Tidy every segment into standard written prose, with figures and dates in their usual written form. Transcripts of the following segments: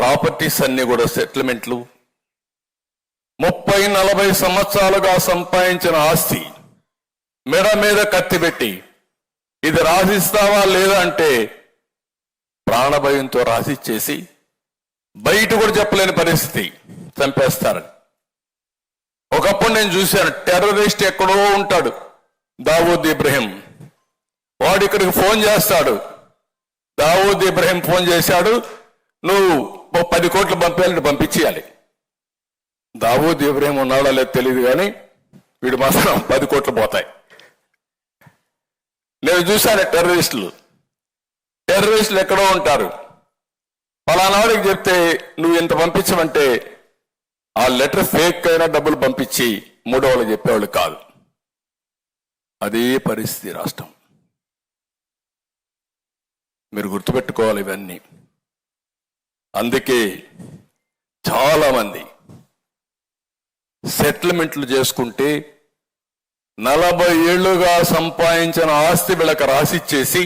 Properties అన్ని కూడా సెటిల్మెంట్లు, 30-40 సంవత్సరాలుగా సంపాదించిన ఆస్తి మెడ మీద కత్తి పెట్టి ఇది రాసిస్తావా లేదా అంటే ప్రాణభయంతో రాసిచ్చేసి బయట కూడా చెప్పలేని పరిస్థితి, చంపేస్తారని. ఒకప్పుడు నేను చూశాను, టెర్రరిస్ట్ ఎక్కడో ఉంటాడు దావూద్ ఇబ్రహీం, వాడు ఇక్కడికి ఫోన్ చేస్తాడు. దావూద్ ఇబ్రహీం ఫోన్ చేశాడు, నువ్వు 10 కోట్లు పంపేయాలని పంపించేయాలి. దావూద్ ఇబ్రహీం ఉన్నాడా లేదు తెలియదు, కానీ వీడు మాత్రం 10 కోట్లు పోతాయి. నేను చూశాను టెర్రరిస్టులు ఎక్కడో ఉంటారు. పలానాడికి చెప్తే నువ్వు ఇంత పంపించమంటే ఆ లెటర్ ఫేక్ అయినా డబ్బులు పంపించి మూడో వాళ్ళు చెప్పేవాళ్ళు కాదు. అదే పరిస్థితి రాష్ట్రం. మీరు గుర్తుపెట్టుకోవాలి ఇవన్నీ. అందుకే చాలా మంది సెటిల్మెంట్లు చేసుకుంటే 40 ఏళ్లుగా సంపాదించిన ఆస్తి వీళ్ళకి రాసిచ్చేసి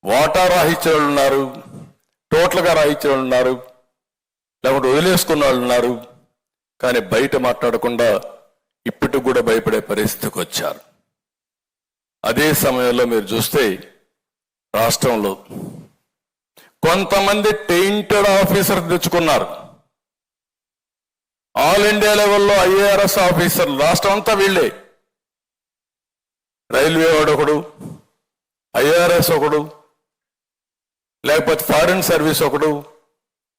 వాటా రాయించిన వాళ్ళు ఉన్నారు, టోటల్గా రాయించిన వాళ్ళు ఉన్నారు, లేకుంటే వదిలేసుకున్న వాళ్ళు ఉన్నారు. కానీ బయట మాట్లాడకుండా ఇప్పటికి కూడా భయపడే పరిస్థితికి వచ్చారు. అదే సమయంలో మీరు చూస్తే రాష్ట్రంలో కొంతమంది టెయింటెడ్ ఆఫీసర్ తెచ్చుకున్నారు. ఆల్ ఇండియా లెవెల్లో IARS ఆఫీసర్లు రాష్ట్రం అంతా వీళ్ళే. రైల్వే వాడు ఒకడు, IARS ఒకడు, లేకపోతే ఫారిన్ సర్వీస్ ఒకడు,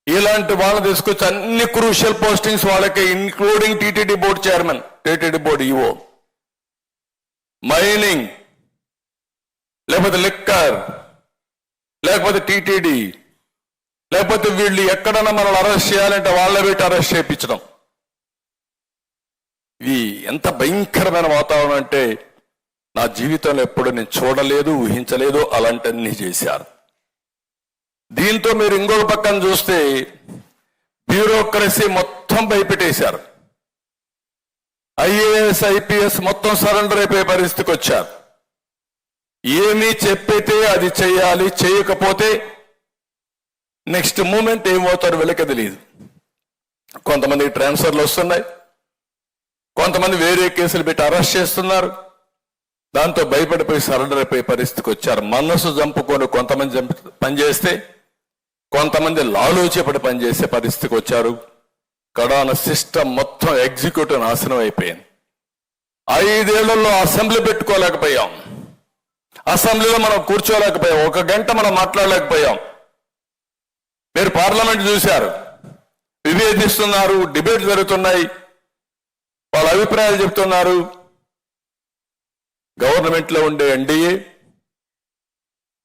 ఇలాంటి వాళ్ళు తీసుకొచ్చి అన్ని క్రూషియల్ పోస్టింగ్స్ వాళ్ళకి, including TTD board chairman, TTD board EO, mining, లేకపోతే లిక్కర్, లేకపోతే టీటీడీ, లేకపోతే వీళ్ళు ఎక్కడన్నా మనల్ని అరెస్ట్ చేయాలంటే వాళ్ళ పెట్టి అరెస్ట్ చేయించడం. ఇది ఎంత భయంకరమైన వాతావరణం అంటే నా జీవితంలో ఎప్పుడు నేను చూడలేదు, ఊహించలేదు. అలాంటివన్నీ చేశారు. దీంతో మీరు ఇంకొక పక్కన చూస్తే బ్యూరోక్రసీ మొత్తం భయపెట్టేశారు. IAS IPS మొత్తం సరెండర్ అయిపోయే పరిస్థితికి వచ్చారు. ఏమీ చెప్పితే అది చేయాలి, చేయకపోతే నెక్స్ట్ మూమెంట్ ఏమవుతారు వీళ్ళకి తెలియదు. కొంతమందికి ట్రాన్స్ఫర్లు వస్తున్నాయి, కొంతమంది వేరే కేసులు పెట్టి అరెస్ట్ చేస్తున్నారు. దాంతో భయపడిపోయి సరెండర్ అయిపోయే పరిస్థితికి వచ్చారు. మనసు చంపుకొని కొంతమంది పనిచేస్తే కొంతమంది లాలోచేపడి పనిచేసే పరిస్థితికి వచ్చారు. కడాన సిస్టమ్ మొత్తం ఎగ్జిక్యూటివ్ నాశనం అయిపోయింది. 5 ఏళ్లలో అసెంబ్లీ పెట్టుకోలేకపోయాం, అసెంబ్లీలో మనం కూర్చోలేకపోయాం, 1 గంట మనం మాట్లాడలేకపోయాం. మీరు పార్లమెంట్ చూశారు, విభేదిస్తున్నారు, డిబేట్ జరుగుతున్నాయి, వాళ్ళ అభిప్రాయాలు చెప్తున్నారు. గవర్నమెంట్ లో ఉండే NDA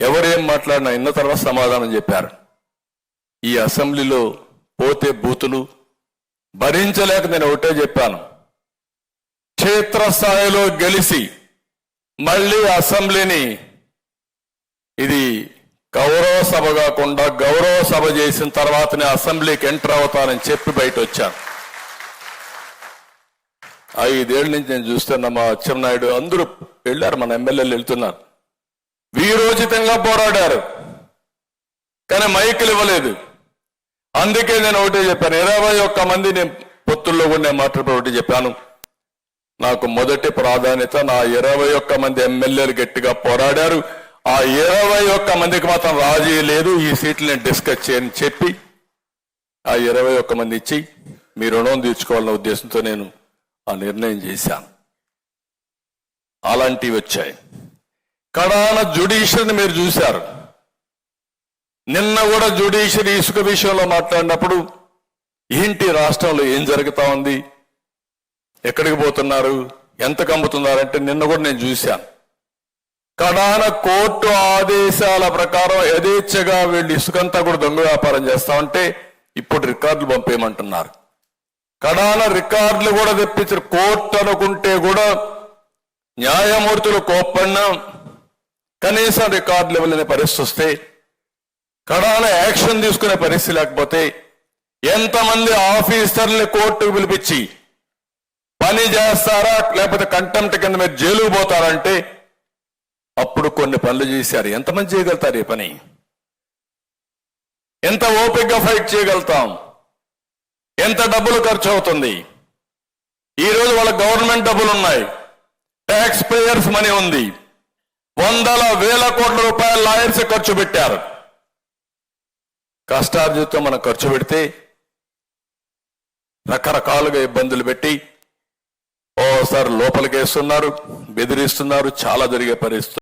ఎవరేం మాట్లాడినా ఇన్న తర్వాత సమాధానం చెప్పారు. ఈ అసెంబ్లీలో పోతే బూతులు భరించలేక నేను ఒకటే చెప్పాను, క్షేత్రస్థాయిలో గెలిచి మళ్ళీ అసెంబ్లీని ఇది గౌరవ సభ కాకుండా గౌరవ సభ చేసిన తర్వాతనే అసెంబ్లీకి ఎంటర్ అవుతానని చెప్పి బయట వచ్చాను. 5 ఏళ్ల నుంచి నేను చూస్తున్నా, మా అచ్చెన్నాయుడు అందరూ వెళ్ళారు, మన ఎమ్మెల్యేలు వెళ్తున్నారు, వీరోచితంగా పోరాడారు, కానీ మైకులు ఇవ్వలేదు. అందుకే నేను ఒకటే చెప్పాను, 21 మంది నేను పొత్తుల్లో కూడా నేను మాట్లాడి ఒకటి చెప్పాను, నాకు మొదటి ప్రాధాన్యత నా 21 మంది ఎమ్మెల్యేలు గట్టిగా పోరాడారు. ఆ 21 మందికి మాత్రం రాజీ లేదు, ఈ సీట్లు నేను డిస్కస్ చేయని చెప్పి ఆ 21 మంది ఇచ్చి మీ రుణం తీర్చుకోవాలన్న ఉద్దేశంతో నేను ఆ నిర్ణయం చేశాను. అలాంటివి వచ్చాయి. కడాన జ్యుడిషియరీని మీరు చూశారు. నిన్న కూడా జ్యుడిషియరీ ఇసుక విషయంలో మాట్లాడినప్పుడు ఏంటి రాష్ట్రంలో ఏం జరుగుతా ఉంది, ఎక్కడికి పోతున్నారు, ఎంత కమ్ముతున్నారంటే నిన్న కూడా నేను చూశాను. కడాన కోర్టు ఆదేశాల ప్రకారం యథేచ్ఛగా వీళ్ళు ఇసుకంతా కూడా దొంగ వ్యాపారం చేస్తామంటే ఇప్పుడు రికార్డులు పంపేయమంటున్నారు. కడాన రికార్డులు కూడా తెప్పించారు. కోర్టు అనుకుంటే కూడా న్యాయమూర్తులు కోప్పడినా కనీసం రికార్డులు ఇవ్వలేని పరిస్థితి వస్తే, కడాన యాక్షన్ తీసుకునే పరిస్థితి లేకపోతే, ఎంతమంది ఆఫీసర్ని కోర్టుకు పిలిపించి పని చేస్తారా లేకపోతే కంటెంప్ట్ కింద మీరు జైలుకు పోతారంటే అప్పుడు కొన్ని పనులు చేశారు. ఎంతమంది చేయగలుగుతారు ఈ పని? ఎంత ఓపికగా ఫైట్ చేయగలుగుతాం, ఎంత డబ్బులు ఖర్చు అవుతుంది. ఈరోజు వాళ్ళ గవర్నమెంట్ డబ్బులు ఉన్నాయి, ట్యాక్స్ పేయర్స్ మనీ ఉంది, వందల వేల కోట్ల రూపాయలు లాయర్స్ ఖర్చు పెట్టారు. కష్టార్జితం మనం ఖర్చు పెడితే రకరకాలుగా ఇబ్బందులు పెట్టి ఓసారి లోపలికి వేస్తున్నారు, బెదిరిస్తున్నారు, చాలా జరిగే పరిస్థితి.